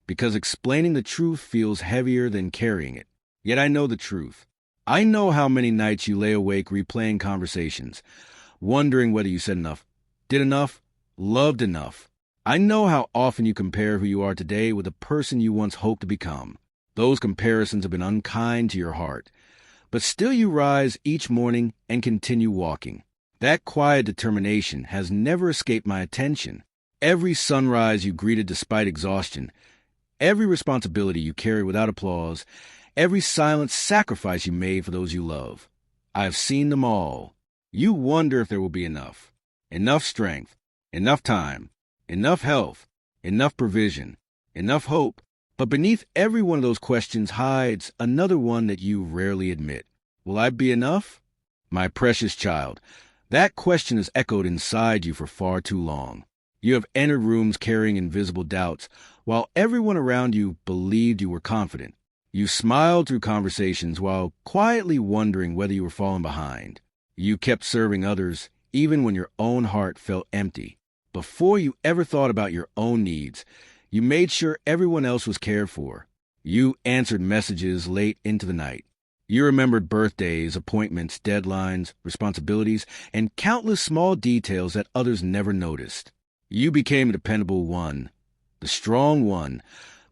because explaining the truth feels heavier than carrying it. Yet I know the truth. I know how many nights you lay awake replaying conversations, wondering whether you said enough, did enough, loved enough. I know how often you compare who you are today with the person you once hoped to become. Those comparisons have been unkind to your heart. But still you rise each morning and continue walking. That quiet determination has never escaped my attention. Every sunrise you greeted despite exhaustion, every responsibility you carried without applause, every silent sacrifice you made for those you love. I have seen them all. You wonder if there will be enough. Enough strength, enough time, enough health, enough provision, enough hope. But beneath every one of those questions hides another one that you rarely admit. Will I be enough? My precious child, that question has echoed inside you for far too long. You have entered rooms carrying invisible doubts, while everyone around you believed you were confident. You smiled through conversations while quietly wondering whether you were falling behind. You kept serving others, even when your own heart felt empty. Before you ever thought about your own needs, you made sure everyone else was cared for. You answered messages late into the night. You remembered birthdays, appointments, deadlines, responsibilities, and countless small details that others never noticed. You became a dependable one, the strong one,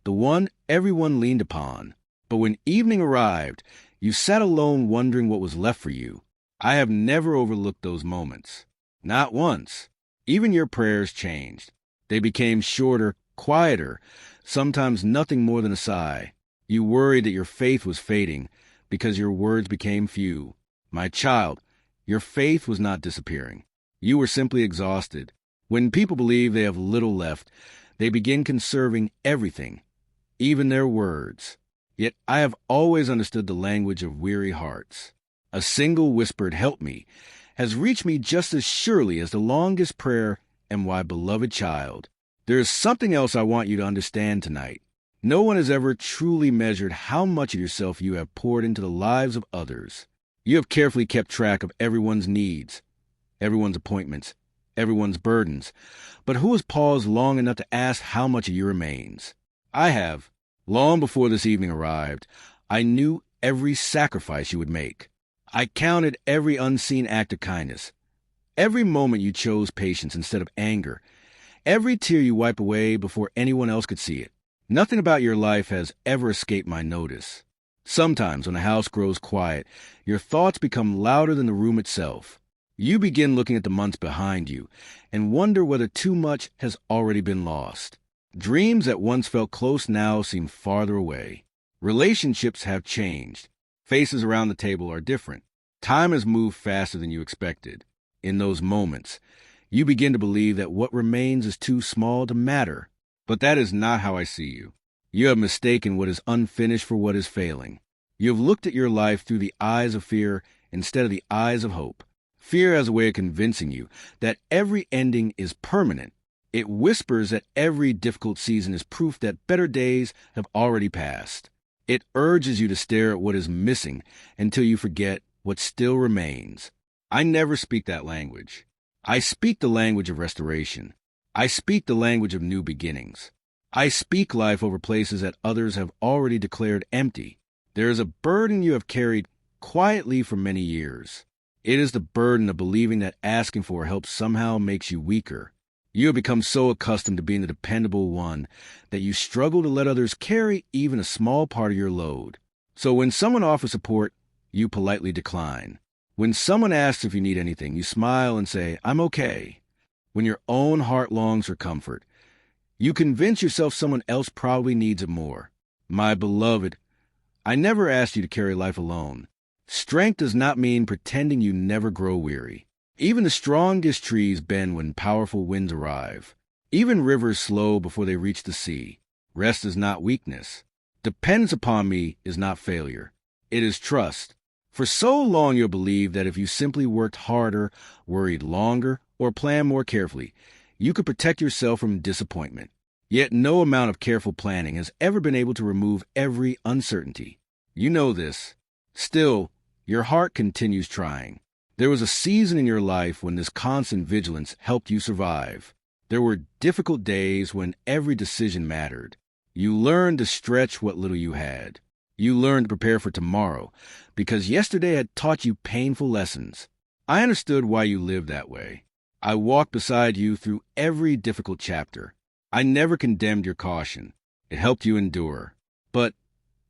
the one everyone leaned upon. But when evening arrived, you sat alone wondering what was left for you. I have never overlooked those moments. Not once. Even your prayers changed. They became shorter, quieter, sometimes nothing more than a sigh. You worried that your faith was fading because your words became few. My child, your faith was not disappearing. You were simply exhausted. When people believe they have little left, they begin conserving everything, even their words. Yet I have always understood the language of weary hearts. A single whispered "help me" has reached me just as surely as the longest prayer "and my beloved child." There is something else I want you to understand tonight. No one has ever truly measured how much of yourself you have poured into the lives of others. You have carefully kept track of everyone's needs, everyone's appointments, everyone's burdens. But who has paused long enough to ask how much of you remains? I have. Long before this evening arrived, I knew every sacrifice you would make. I counted every unseen act of kindness, every moment you chose patience instead of anger, every tear you wipe away before anyone else could see it. Nothing about your life has ever escaped my notice. Sometimes when the house grows quiet, your thoughts become louder than the room itself. You begin looking at the months behind you and wonder whether too much has already been lost. Dreams that once felt close now seem farther away. Relationships have changed. Faces around the table are different. Time has moved faster than you expected. In those moments, you begin to believe that what remains is too small to matter. But that is not how I see you. You have mistaken what is unfinished for what is failing. You have looked at your life through the eyes of fear instead of the eyes of hope. Fear has a way of convincing you that every ending is permanent. It whispers that every difficult season is proof that better days have already passed. It urges you to stare at what is missing until you forget what still remains. I never speak that language. I speak the language of restoration. I speak the language of new beginnings. I speak life over places that others have already declared empty. There is a burden you have carried quietly for many years. It is the burden of believing that asking for help somehow makes you weaker. You have become so accustomed to being the dependable one that you struggle to let others carry even a small part of your load. So when someone offers support, you politely decline. When someone asks if you need anything, you smile and say, "I'm okay." When your own heart longs for comfort, you convince yourself someone else probably needs it more. My beloved, I never asked you to carry life alone. Strength does not mean pretending you never grow weary. Even the strongest trees bend when powerful winds arrive. Even rivers slow before they reach the sea. Rest is not weakness. Dependence upon me is not failure. It is trust. For so long you'll believe that if you simply worked harder, worried longer, or planned more carefully, you could protect yourself from disappointment. Yet no amount of careful planning has ever been able to remove every uncertainty. You know this. Still, your heart continues trying. There was a season in your life when this constant vigilance helped you survive. There were difficult days when every decision mattered. You learn to stretch what little you had. You learn to prepare for tomorrow, because yesterday had taught you painful lessons. I understood why you lived that way. I walked beside you through every difficult chapter. I never condemned your caution. It helped you endure. But,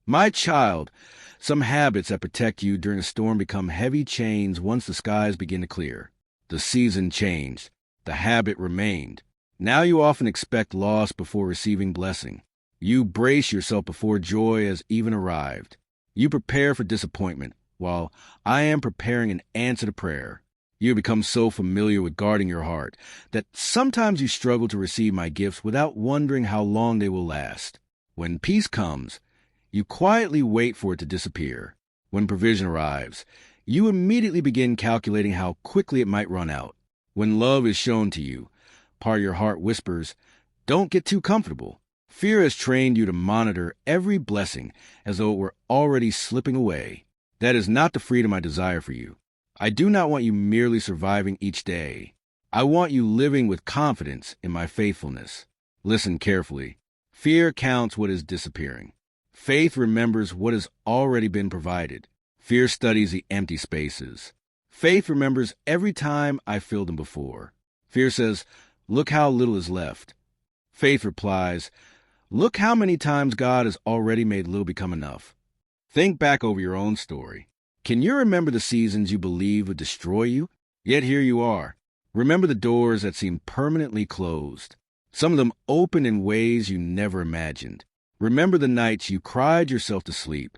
my child, some habits that protect you during a storm become heavy chains once the skies begin to clear. The season changed. The habit remained. Now you often expect loss before receiving blessing. You brace yourself before joy has even arrived. You prepare for disappointment, while I am preparing an answer to prayer. You have become so familiar with guarding your heart that sometimes you struggle to receive my gifts without wondering how long they will last. When peace comes, you quietly wait for it to disappear. When provision arrives, you immediately begin calculating how quickly it might run out. When love is shown to you, part of your heart whispers, "Don't get too comfortable." Fear has trained you to monitor every blessing as though it were already slipping away. That is not the freedom I desire for you. I do not want you merely surviving each day. I want you living with confidence in my faithfulness. Listen carefully. Fear counts what is disappearing. Faith remembers what has already been provided. Fear studies the empty spaces. Faith remembers every time I filled them before. Fear says, "Look how little is left." Faith replies, "Look how many times God has already made little become enough." Think back over your own story. Can you remember the seasons you believed would destroy you? Yet here you are. Remember the doors that seemed permanently closed. Some of them opened in ways you never imagined. Remember the nights you cried yourself to sleep.